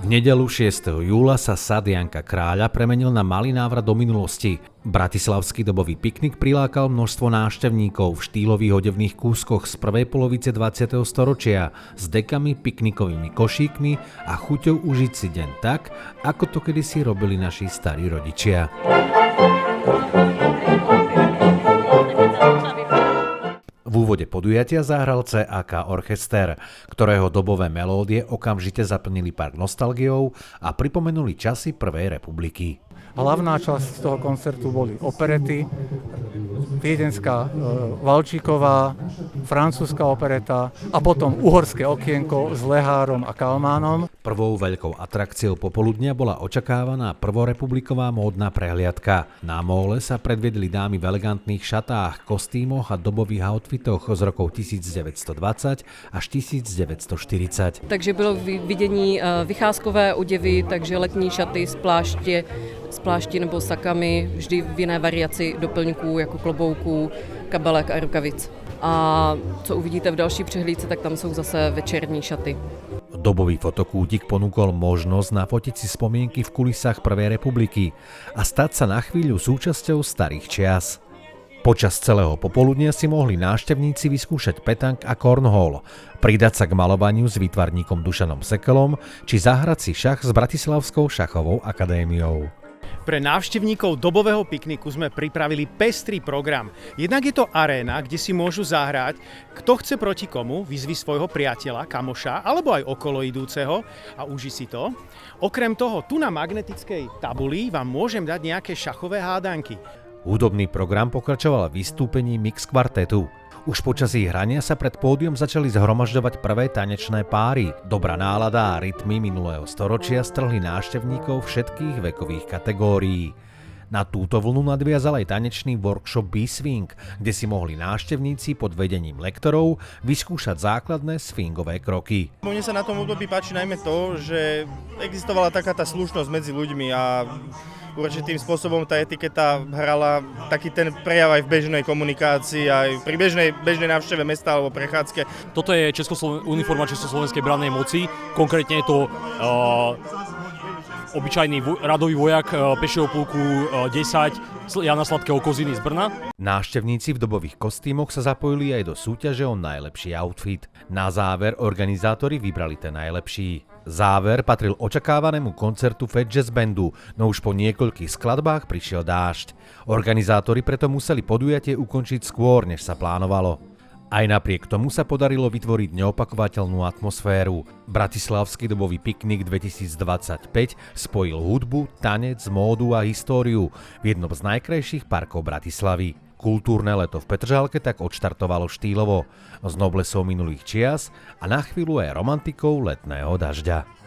V nedeľu 6. júla sa sad Janka Kráľa premenil na malý návrat do minulosti. Bratislavský dobový piknik prilákal množstvo návštevníkov v štýlových odevných kúskoch z prvej polovice 20. storočia s dekami, piknikovými košíkmi a chuťou užiť si deň tak, ako to kedysi robili naši starí rodičia. V úvode podujatia zahral CAK orchester, ktorého dobové melódie okamžite zaplnili park nostalgiou a pripomenuli časy Prvej republiky. Hlavná časť toho koncertu boli operety, viedenská Valčíková, francúzska opereta a potom Uhorské okienko s Lehárom a Kalmánom. Prvou veľkou atrakciou popoludnia bola očakávaná prvorepubliková módna prehliadka. Na móle sa predviedli dámy v elegantných šatách, kostýmoch a dobových outfitoch z rokov 1920 až 1940. Takže bylo vidění vycházkové oděvy, takže letní šaty z plášti nebo sakami, vždy v jiné variaci doplňků jako klobouků, kabelek a rukavic. A co uvidíte v další přehlídce, tak tam jsou zase večerní šaty. Dobový fotokútik ponúkol možnosť nafotiť si spomienky v kulisách Prvej republiky a stať sa na chvíľu súčasťou starých čias. Počas celého popoludnia si mohli návštevníci vyskúšať petank a cornhole, pridať sa k malovaniu s výtvarníkom Dušanom Sekelom či zahrať si šach s Bratislavskou šachovou akadémiou. Pre návštevníkov dobového pikniku sme pripravili pestrý program. Jednak je to aréna, kde si môžu zahrať, kto chce proti komu, vyzvi svojho priateľa, kamoša, alebo aj okolo idúceho a uži si to. Okrem toho, tu na magnetickej tabuli vám môžem dať nejaké šachové hádanky. Hudobný program pokračoval vystúpením mix kvartetu. Už počas ich hrania sa pred pódium začali zhromažďovať prvé tanečné páry. Dobrá nálada a rytmy minulého storočia strhli návštevníkov všetkých vekových kategórií. Na túto vlnu nadviazal aj tanečný workshop B-swing, kde si mohli návštevníci pod vedením lektorov vyskúšať základné swingové kroky. Mne sa na tom období páči najmä to, že existovala taká tá slušnosť medzi ľuďmi a určitým spôsobom tá etiketa hrala taký ten prejav aj v bežnej komunikácii, aj pri bežnej návšteve mesta alebo prechádzke. Toto je uniforma Československej brannej moci, konkrétne je to obyčajný radový vojak pešieho puľku 10 Jana Sladkého Koziny z Brna. Návštevníci v dobových kostýmoch sa zapojili aj do súťaže o najlepší outfit. Na záver organizátori vybrali ten najlepší. Záver patril očakávanému koncertu Fat Jazz Bandu, no už po niekoľkých skladbách prišiel dážď. Organizátori preto museli podujatie ukončiť skôr, než sa plánovalo. Aj napriek tomu sa podarilo vytvoriť neopakovateľnú atmosféru. Bratislavský dobový piknik 2025 spojil hudbu, tanec, módu a históriu v jednom z najkrajších parkov Bratislavy. Kultúrne leto v Petržalke tak odštartovalo štýlovo, s noblesou minulých čias a na chvíľu aj romantikou letného dažďa.